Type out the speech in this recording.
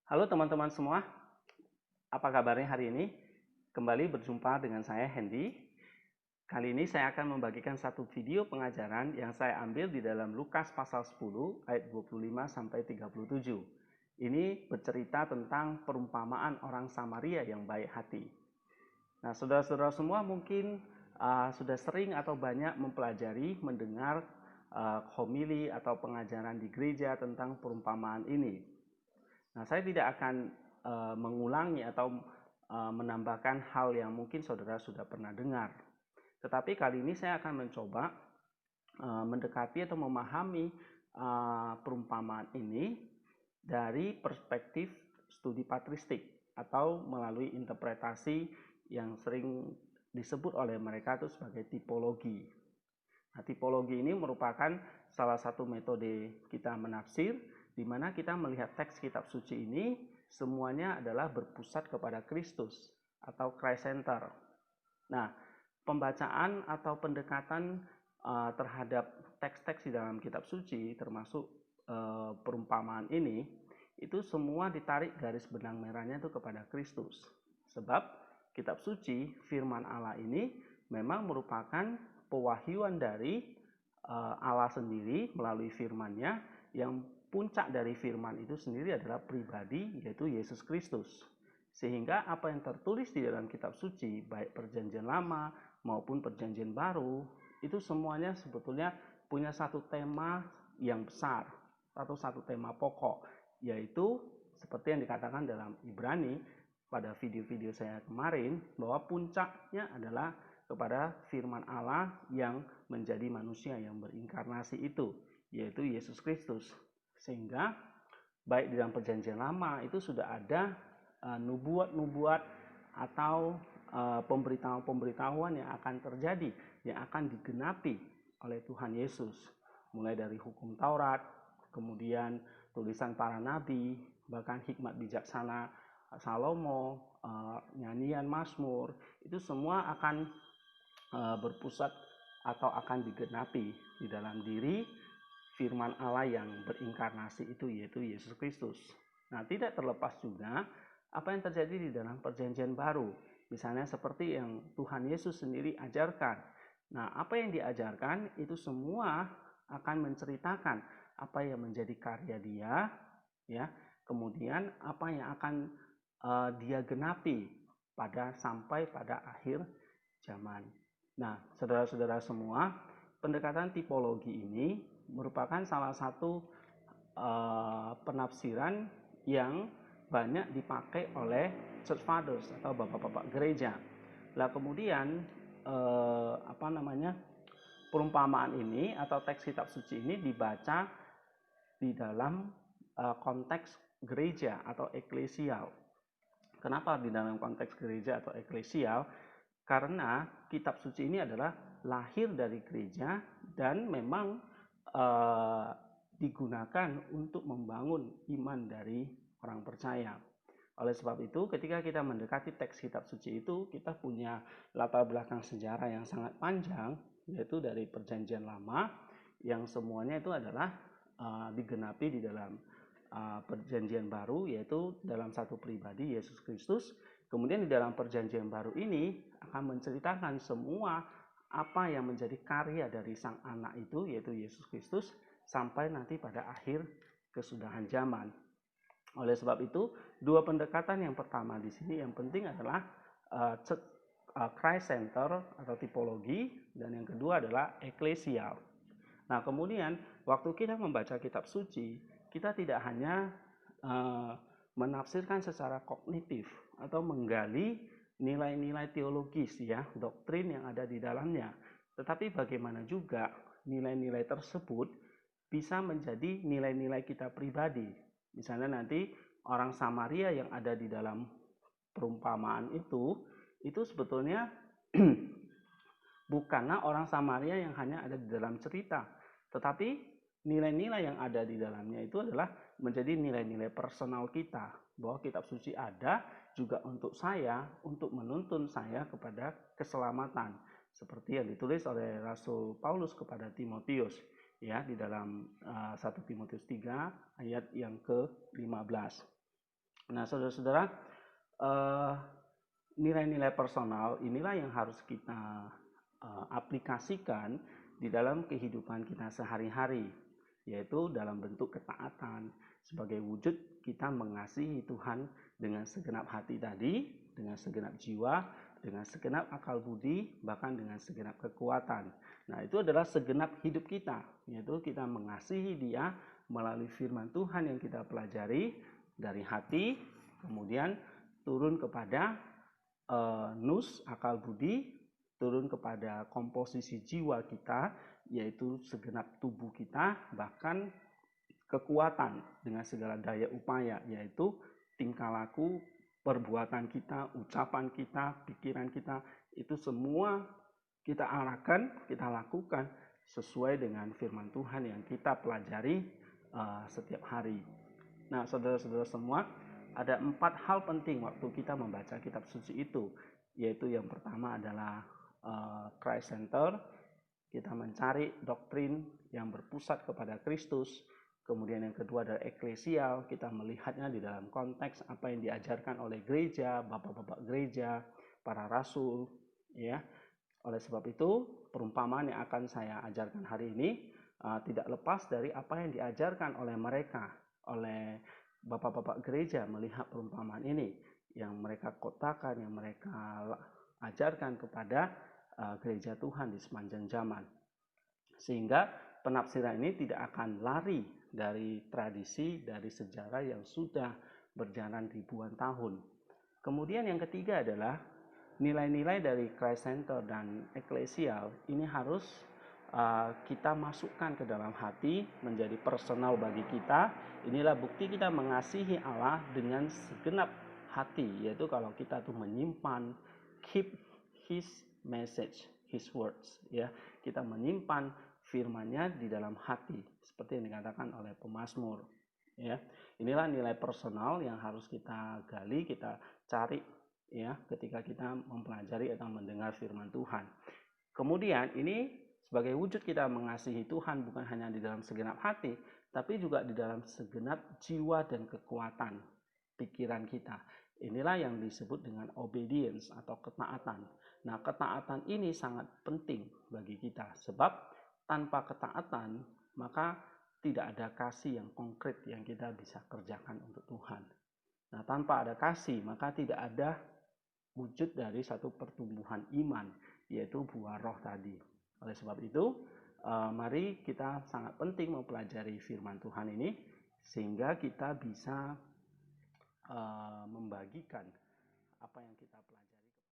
Halo teman-teman semua, apa kabarnya hari ini? Kembali berjumpa dengan saya Hendy. Kali ini saya akan membagikan satu video pengajaran yang saya ambil di dalam Lukas pasal 10 ayat 25 sampai 37. Ini bercerita tentang perumpamaan orang Samaria yang baik hati. Nah, saudara-saudara semua mungkin sudah sering atau banyak mempelajari, mendengar homili atau pengajaran di gereja tentang perumpamaan ini. Nah, saya tidak akan mengulangi atau menambahkan hal yang mungkin saudara sudah pernah dengar. Tetapi kali ini saya akan mencoba mendekati atau memahami perumpamaan ini dari perspektif studi patristik atau melalui interpretasi yang sering disebut oleh mereka itu sebagai tipologi. Nah, tipologi ini merupakan salah satu metode kita menafsir, di mana kita melihat teks kitab suci ini semuanya adalah berpusat kepada Kristus atau Christ Center. Nah, pembacaan atau pendekatan terhadap teks-teks di dalam kitab suci, termasuk perumpamaan ini, itu semua ditarik garis benang merahnya itu kepada Kristus. Sebab kitab suci, firman Allah ini memang merupakan pewahyuan dari Allah sendiri melalui firman-Nya, yang puncak dari firman itu sendiri adalah pribadi, yaitu Yesus Kristus. Sehingga apa yang tertulis di dalam kitab suci, baik perjanjian lama maupun perjanjian baru, itu semuanya sebetulnya punya satu tema yang besar atau satu tema pokok, yaitu seperti yang dikatakan dalam Ibrani pada video-video saya kemarin, bahwa puncaknya adalah kepada firman Allah yang menjadi manusia yang berinkarnasi itu, yaitu Yesus Kristus. Sehingga baik di dalam perjanjian lama itu sudah ada nubuat-nubuat atau pemberitahuan-pemberitahuan yang akan terjadi, yang akan digenapi oleh Tuhan Yesus, mulai dari hukum Taurat, kemudian tulisan para nabi, bahkan hikmat bijaksana Salomo, nyanyian Mazmur, itu semua akan berpusat atau akan digenapi di dalam diri firman Allah yang berinkarnasi itu, yaitu Yesus Kristus. Nah, tidak terlepas juga apa yang terjadi di dalam perjanjian baru, misalnya seperti yang Tuhan Yesus sendiri ajarkan. Nah, apa yang diajarkan itu semua akan menceritakan apa yang menjadi karya Dia, ya. Kemudian apa yang akan Dia genapi sampai pada akhir zaman. Nah, saudara-saudara semua, pendekatan tipologi ini merupakan salah satu penafsiran yang banyak dipakai oleh church fathers atau bapak-bapak gereja. Lah kemudian perumpamaan ini atau teks kitab suci ini dibaca di dalam konteks gereja atau eklesial. Kenapa di dalam konteks gereja atau eklesial? Karena kitab suci ini adalah lahir dari gereja dan memang digunakan untuk membangun iman dari orang percaya. Oleh sebab itu, ketika kita mendekati teks kitab suci itu, kita punya latar belakang sejarah yang sangat panjang, yaitu dari perjanjian lama, yang semuanya itu adalah digenapi di dalam perjanjian baru, yaitu dalam satu pribadi, Yesus Kristus. Kemudian di dalam perjanjian baru ini akan menceritakan semua apa yang menjadi karya dari sang anak itu, yaitu Yesus Kristus, sampai nanti pada akhir kesudahan zaman. Oleh sebab itu, dua pendekatan yang pertama di sini yang penting adalah Christ Center atau tipologi, dan yang kedua adalah eklesial. Nah, kemudian waktu kita membaca kitab suci, kita tidak hanya menafsirkan secara kognitif atau menggali nilai-nilai teologis, ya, doktrin yang ada di dalamnya, tetapi bagaimana juga nilai-nilai tersebut bisa menjadi nilai-nilai kita pribadi. Misalnya nanti orang Samaria yang ada di dalam perumpamaan itu sebetulnya bukanlah orang Samaria yang hanya ada di dalam cerita, tetapi nilai-nilai yang ada di dalamnya itu adalah menjadi nilai-nilai personal kita, bahwa kitab suci ada juga untuk saya, untuk menuntun saya kepada keselamatan, seperti yang ditulis oleh Rasul Paulus kepada Timotius, ya, di dalam 1 Timotius 3 ayat yang ke-15. Nah, saudara-saudara, nilai-nilai personal inilah yang harus kita aplikasikan di dalam kehidupan kita sehari-hari, yaitu dalam bentuk ketaatan sebagai wujud kita mengasihi Tuhan dengan segenap hati tadi, dengan segenap jiwa, dengan segenap akal budi, bahkan dengan segenap kekuatan. Nah, itu adalah segenap hidup kita, yaitu kita mengasihi Dia melalui firman Tuhan yang kita pelajari dari hati, kemudian turun kepada nus, akal budi, turun kepada komposisi jiwa kita, yaitu segenap tubuh kita, bahkan kekuatan dengan segala daya upaya, yaitu tingkah laku, perbuatan kita, ucapan kita, pikiran kita, itu semua kita arahkan, kita lakukan sesuai dengan firman Tuhan yang kita pelajari setiap hari. Nah, saudara-saudara semua, ada 4 hal penting waktu kita membaca kitab suci itu, yaitu yang pertama adalah Christ Center, kita mencari doktrin yang berpusat kepada Kristus. Kemudian yang kedua adalah eklesial, kita melihatnya di dalam konteks apa yang diajarkan oleh gereja, bapak-bapak gereja, para rasul, ya. Oleh sebab itu, perumpamaan yang akan saya ajarkan hari ini tidak lepas dari apa yang diajarkan oleh mereka, oleh bapak-bapak gereja melihat perumpamaan ini, yang mereka kotakan, yang mereka ajarkan kepada gereja Tuhan di sepanjang zaman. Sehingga penafsiran ini tidak akan lari dari tradisi, dari sejarah yang sudah berjalan ribuan tahun. Kemudian yang ketiga adalah nilai-nilai dari Christ Center dan eklesial ini harus kita masukkan ke dalam hati, menjadi personal bagi kita. Inilah bukti kita mengasihi Allah dengan segenap hati, yaitu kalau kita tuh menyimpan, keep His message, His words, ya, kita menyimpan firman-Nya di dalam hati, seperti yang dikatakan oleh pemazmur, ya. Inilah nilai personal yang harus kita gali, kita cari, ya, ketika kita mempelajari atau mendengar firman Tuhan. Kemudian ini sebagai wujud kita mengasihi Tuhan bukan hanya di dalam segenap hati, tapi juga di dalam segenap jiwa dan kekuatan pikiran kita. Inilah yang disebut dengan obedience atau ketaatan. Nah, ketaatan ini sangat penting bagi kita, sebab tanpa ketaatan maka tidak ada kasih yang konkret yang kita bisa kerjakan untuk Tuhan. Nah, tanpa ada kasih maka tidak ada wujud dari satu pertumbuhan iman, yaitu buah roh tadi. Oleh sebab itu, mari kita sangat penting mempelajari firman Tuhan ini, sehingga kita bisa membagikan apa yang kita pelajari.